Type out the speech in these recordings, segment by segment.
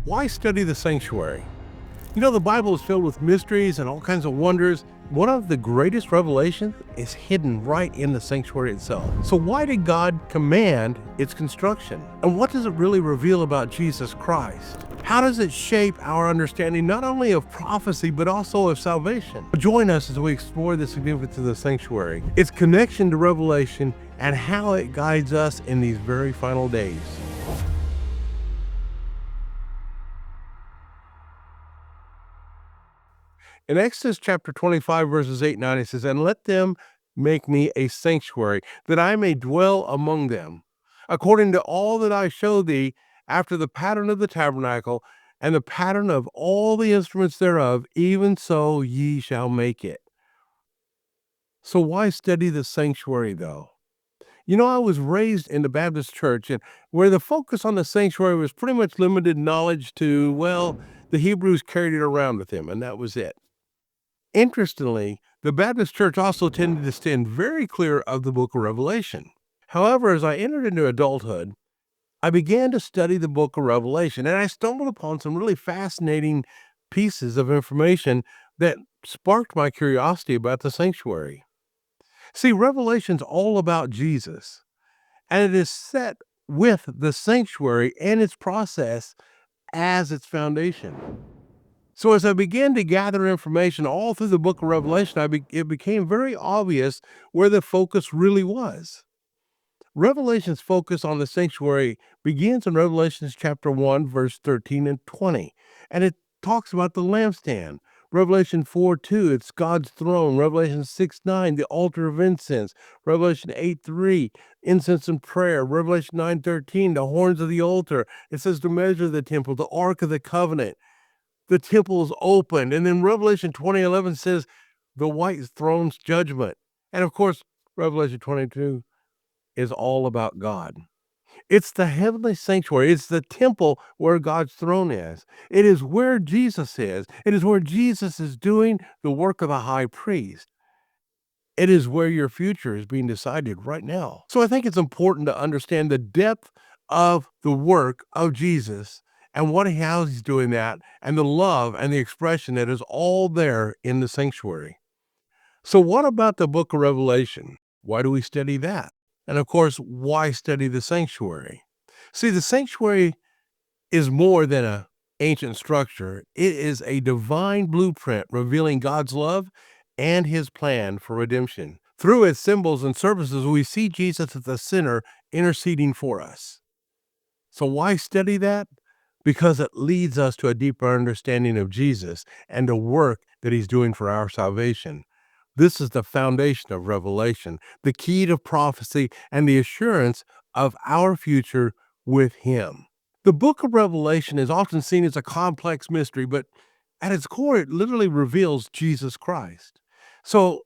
Why study the sanctuary? You know, the Bible is filled with mysteries and all kinds of wonders. One of the greatest revelations is hidden right in the sanctuary itself. So why did God command its construction? And what does it really reveal about Jesus Christ? How does it shape our understanding not only of prophecy, but also of salvation? Join us as we explore the significance of the sanctuary, its connection to Revelation, and how it guides us in these very final days. In Exodus chapter 25, verses 8 and 9, it says, "And let them make me a sanctuary, that I may dwell among them, according to all that I show thee, after the pattern of the tabernacle, and the pattern of all the instruments thereof, even so ye shall make it." So why study the sanctuary, though? You know, I was raised in the Baptist church, and where the focus on the sanctuary was pretty much limited knowledge to, well, the Hebrews carried it around with them, and that was it. Interestingly, the Baptist church also tended to stand very clear of the book of Revelation. However, as I entered into adulthood, I began to study the book of Revelation, and I stumbled upon some really fascinating pieces of information that sparked my curiosity about the sanctuary. See, Revelation's all about Jesus, and it is set with the sanctuary and its process as its foundation. So as I began to gather information all through the book of Revelation, it became very obvious where the focus really was. Revelation's focus on the sanctuary begins in Revelation chapter 1, verse 13 and 20, and it talks about the lampstand. Revelation 4:2, it's God's throne. Revelation 6:9, the altar of incense. Revelation 8:3, incense and prayer. Revelation 9:13, the horns of the altar. It says to measure the temple, the ark of the covenant. The temple is opened. And then Revelation 20:11 says the white throne's judgment. And of course, Revelation 22 is all about God. It's the heavenly sanctuary. It's the temple where God's throne is. It is where Jesus is. It is where Jesus is doing the work of a high priest. It is where your future is being decided right now. So I think it's important to understand the depth of the work of Jesus and how he's doing that, and the love and the expression that is all there in the sanctuary. So what about the book of Revelation? Why do we study that? And of course, why study the sanctuary? See, the sanctuary is more than an ancient structure. It is a divine blueprint revealing God's love and his plan for redemption. Through its symbols and services, we see Jesus at the center interceding for us. So why study that? Because it leads us to a deeper understanding of Jesus and the work that he's doing for our salvation. This is the foundation of Revelation, the key to prophecy, and the assurance of our future with him. The book of Revelation is often seen as a complex mystery, but at its core, it literally reveals Jesus Christ. So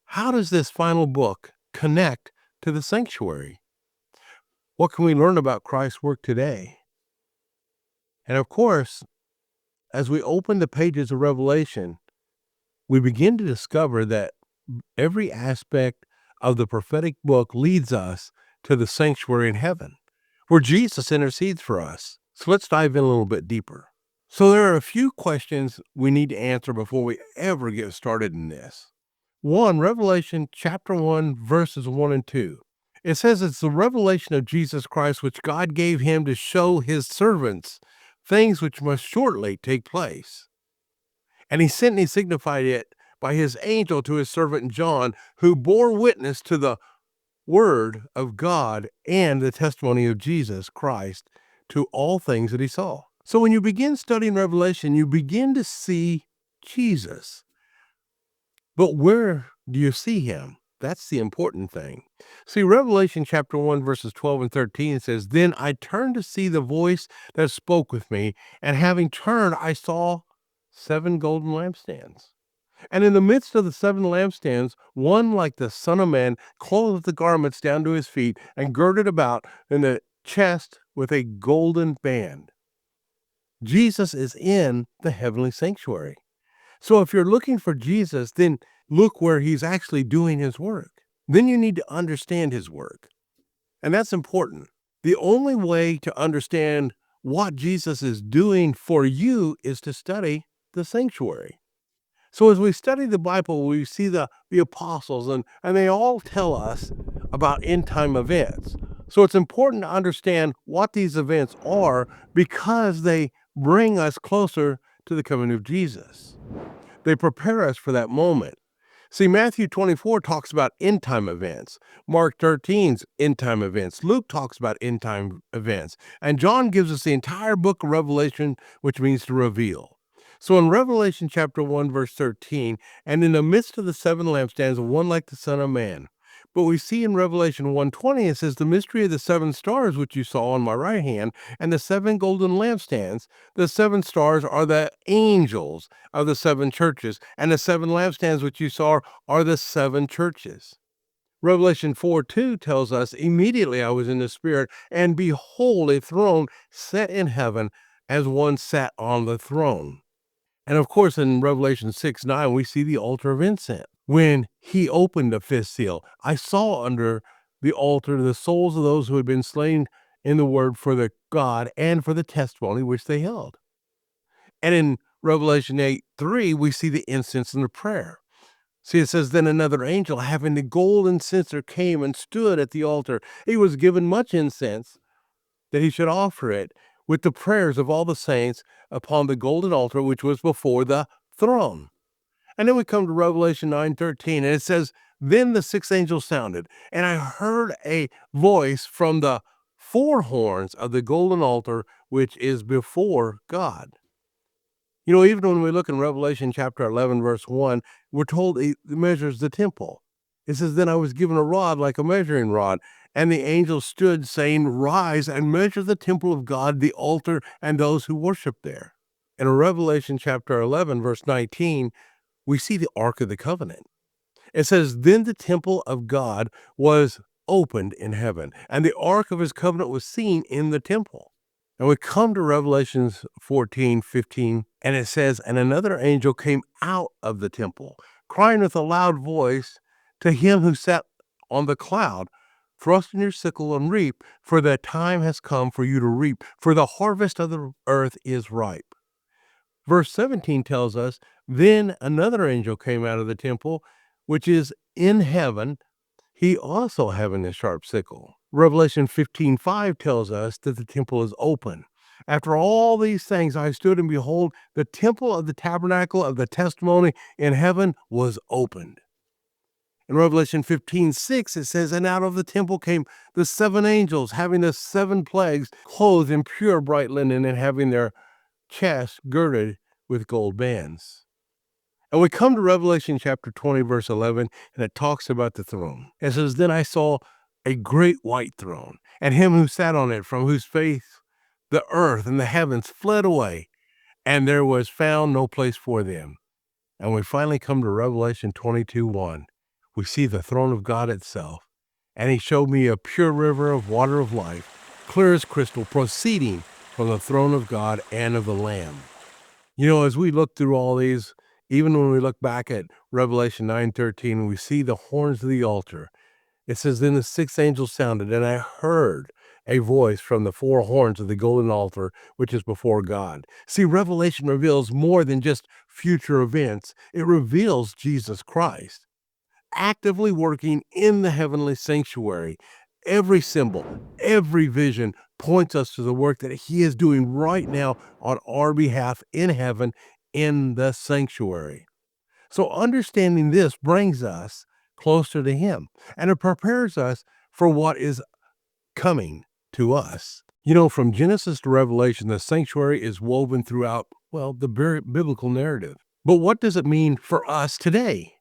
how does this final book connect to the sanctuary? What can we learn about Christ's work today? And of course, as we open the pages of Revelation, we begin to discover that every aspect of the prophetic book leads us to the sanctuary in heaven, where Jesus intercedes for us. So let's dive in a little bit deeper. So there are a few questions we need to answer before we ever get started in this. One, Revelation chapter 1, verses 1 and 2. It says it's the revelation of Jesus Christ, which God gave him to show his servants things which must shortly take place. And he sent and he signified it by his angel to his servant John, who bore witness to the word of God and the testimony of Jesus Christ to all things that he saw. So when you begin studying Revelation, you begin to see Jesus. But where do you see him? That's the important thing. See, Revelation chapter 1, verses 12 and 13 says, "Then I turned to see the voice that spoke with me, and having turned, I saw 7 golden lampstands. And in the midst of the 7 lampstands, one like the Son of Man, clothed with the garments down to his feet, and girded about in the chest with a golden band." Jesus is in the heavenly sanctuary. So if you're looking for Jesus, then look where he's actually doing his work. Then you need to understand his work. And that's important. The only way to understand what Jesus is doing for you is to study the sanctuary. So as we study the Bible, we see the apostles, and they all tell us about end time events. So it's important to understand what these events are because they bring us closer to the coming of Jesus. They prepare us for that moment. See, Matthew 24 talks about end time events. Mark 13's end time events. Luke talks about end time events. And John gives us the entire book of Revelation, which means to reveal. So in Revelation chapter 1, verse 13, and in the midst of the seven lampstands, one like the Son of Man. But we see in Revelation 1:20, it says, the mystery of the seven stars, which you saw on my right hand, and the seven golden lampstands. The seven stars are the angels of the seven churches, and the seven lampstands which you saw are the seven churches. Revelation 4:2 tells us, immediately I was in the Spirit, and behold, a throne set in heaven, as one sat on the throne. And of course, in Revelation 6:9, we see the altar of incense. When he opened the fifth seal, I saw under the altar the souls of those who had been slain in the word for the God and for the testimony which they held. And in Revelation 8:3, we see the incense and the prayer. See, it says, then another angel having the golden censer came and stood at the altar. He was given much incense that he should offer it with the prayers of all the saints upon the golden altar which was before the throne. And then we come to Revelation 9:13, and it says, then the sixth angel sounded, and I heard a voice from the four horns of the golden altar which is before God. You know, even when we look in Revelation chapter 11, verse 1, we're told he measures the temple. It says, then I was given a rod like a measuring rod, and the angel stood, saying, rise and measure the temple of God, the altar, and those who worship there. In Revelation chapter 11, verse 19, we see the Ark of the Covenant. It says, then the temple of God was opened in heaven, and the Ark of his covenant was seen in the temple. And we come to Revelations 14:15, and it says, and another angel came out of the temple, crying with a loud voice to him who sat on the cloud, thrust in your sickle and reap, for the time has come for you to reap, for the harvest of the earth is ripe. Verse 17 tells us, then another angel came out of the temple, which is in heaven, he also having a sharp sickle. Revelation 15:5 tells us that the temple is open. After all these things, I stood, and behold, the temple of the tabernacle of the testimony in heaven was opened. In Revelation 15:6, it says, and out of the temple came the seven angels, having the seven plagues, clothed in pure bright linen, and having their chests girded with gold bands. And we come to Revelation chapter 20, verse 11, and it talks about the throne. It says, then I saw a great white throne, and him who sat on it, from whose face the earth and the heavens fled away, and there was found no place for them. And we finally come to Revelation 22:1. We see the throne of God itself, and he showed me a pure river of water of life, clear as crystal, proceeding from the throne of God and of the Lamb. You know, as we look through all these, even when we look back at Revelation 9:13, we see the horns of the altar. It says, then the sixth angel sounded, and I heard a voice from the four horns of the golden altar, which is before God. See, Revelation reveals more than just future events. It reveals Jesus Christ actively working in the heavenly sanctuary. Every symbol, every vision points us to the work that he is doing right now on our behalf in heaven in the sanctuary. So understanding this brings us closer to him, and it prepares us for what is coming to us. You know, from Genesis to Revelation, the sanctuary is woven throughout, well, the biblical narrative. But what does it mean for us today?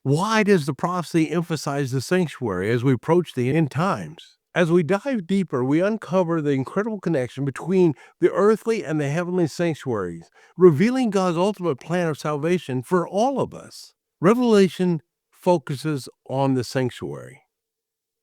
Why does the prophecy emphasize the sanctuary as we approach the end times? As we dive deeper, we uncover the incredible connection between the earthly and the heavenly sanctuaries, revealing God's ultimate plan of salvation for all of us. Revelation focuses on the sanctuary.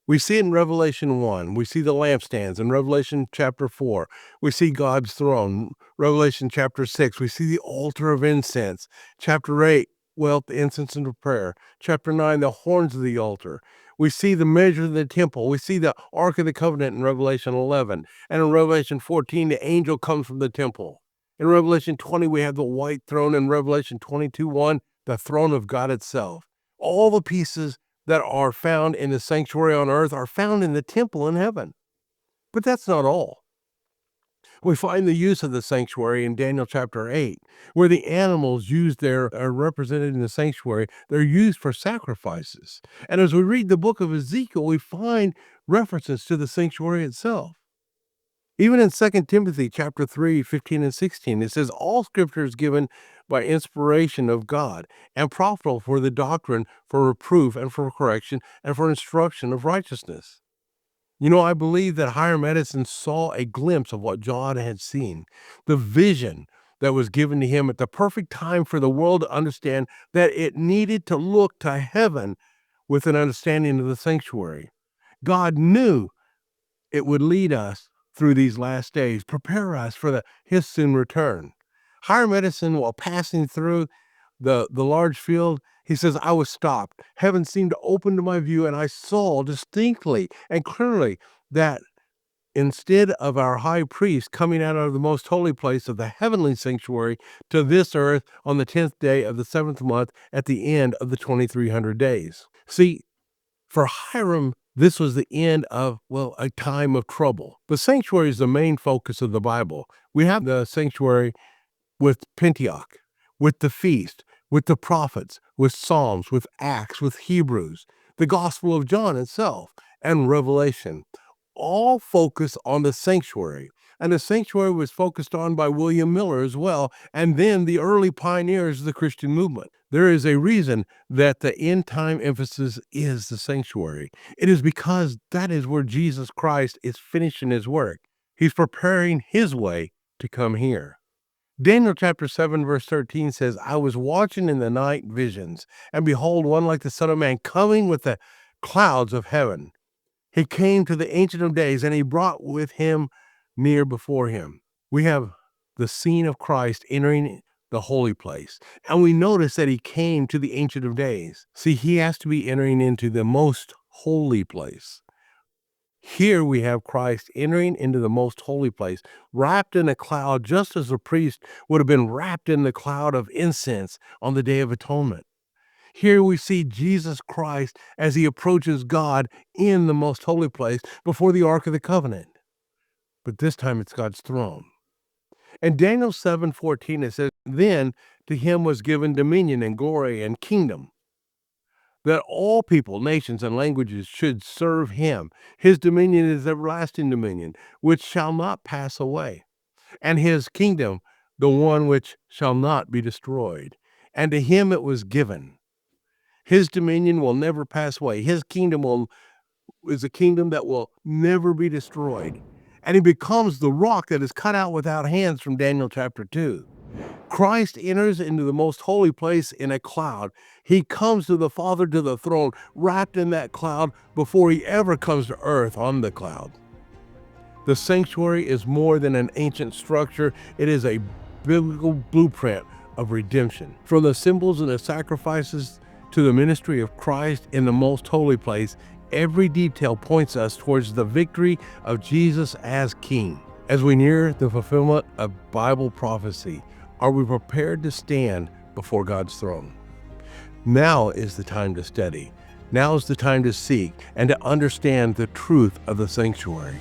We see it in Revelation 1. We see the lampstands. In Revelation chapter 4, we see God's throne. Revelation chapter 6, we see the altar of incense. Chapter 8, well, the incense and the prayer. Chapter 9, the horns of the altar. We see the measure of the temple. We see the Ark of the Covenant in Revelation 11. And in Revelation 14, the angel comes from the temple. In Revelation 20, we have the white throne. In Revelation 22:1, the throne of God itself. All the pieces that are found in the sanctuary on earth are found in the temple in heaven. But that's not all. We find the use of the sanctuary in Daniel chapter 8, where the animals used there are represented in the sanctuary. They're used for sacrifices. And as we read the book of Ezekiel, we find references to the sanctuary itself. Even in 2 Timothy chapter 3, 15 and 16, it says, all scripture is given by inspiration of God and profitable for the doctrine, for reproof, and for correction, and for instruction of righteousness. You know, I believe that higher medicine saw a glimpse of what John had seen, the vision that was given to him at the perfect time for the world to understand that it needed to look to heaven with an understanding of the sanctuary. God knew it would lead us through these last days, prepare us for his soon return. Higher medicine, while passing through the large field, he says, I was stopped. Heaven seemed to open to my view, and I saw distinctly and clearly that instead of our high priest coming out of the most holy place of the heavenly sanctuary to this earth on the 10th day of the 7th month at the end of the 2300 days. See, for Hiram, this was the end of, a time of trouble. The sanctuary is the main focus of the Bible. We have the sanctuary with Pentateuch, with the feast, with the prophets, with Psalms, with Acts, with Hebrews, the Gospel of John itself, and Revelation, all focus on the sanctuary. And the sanctuary was focused on by William Miller as well, and then the early pioneers of the Christian movement. There is a reason that the end time emphasis is the sanctuary. It is because that is where Jesus Christ is finishing his work. He's preparing his way to come here. Daniel chapter 7 verse 13 says, I was watching in the night visions, and behold, one like the Son of Man coming with the clouds of heaven. He came to the Ancient of Days, and he brought with him near before him. We have the scene of Christ entering the holy place, and we notice that he came to the Ancient of Days. See, he has to be entering into the most holy place. Here we have Christ entering into the most holy place, wrapped in a cloud, just as the priest would have been wrapped in the cloud of incense on the Day of Atonement. Here we see Jesus Christ as he approaches God in the most holy place before the Ark of the Covenant. But this time it's God's throne. In Daniel 7:14, it says, then to him was given dominion and glory and kingdom, that all people, nations, and languages should serve him. His dominion is everlasting dominion, which shall not pass away, and his kingdom the one which shall not be destroyed. And to him it was given. His dominion will never pass away. His kingdom is a kingdom that will never be destroyed. And he becomes the rock that is cut out without hands from Daniel chapter 2. Christ enters into the most holy place in a cloud. He comes to the Father, to the throne, wrapped in that cloud before he ever comes to earth on the cloud. The sanctuary is more than an ancient structure. It is a biblical blueprint of redemption. From the symbols and the sacrifices to the ministry of Christ in the most holy place, every detail points us towards the victory of Jesus as King. As we near the fulfillment of Bible prophecy, are we prepared to stand before God's throne? Now is the time to study. Now is the time to seek and to understand the truth of the sanctuary.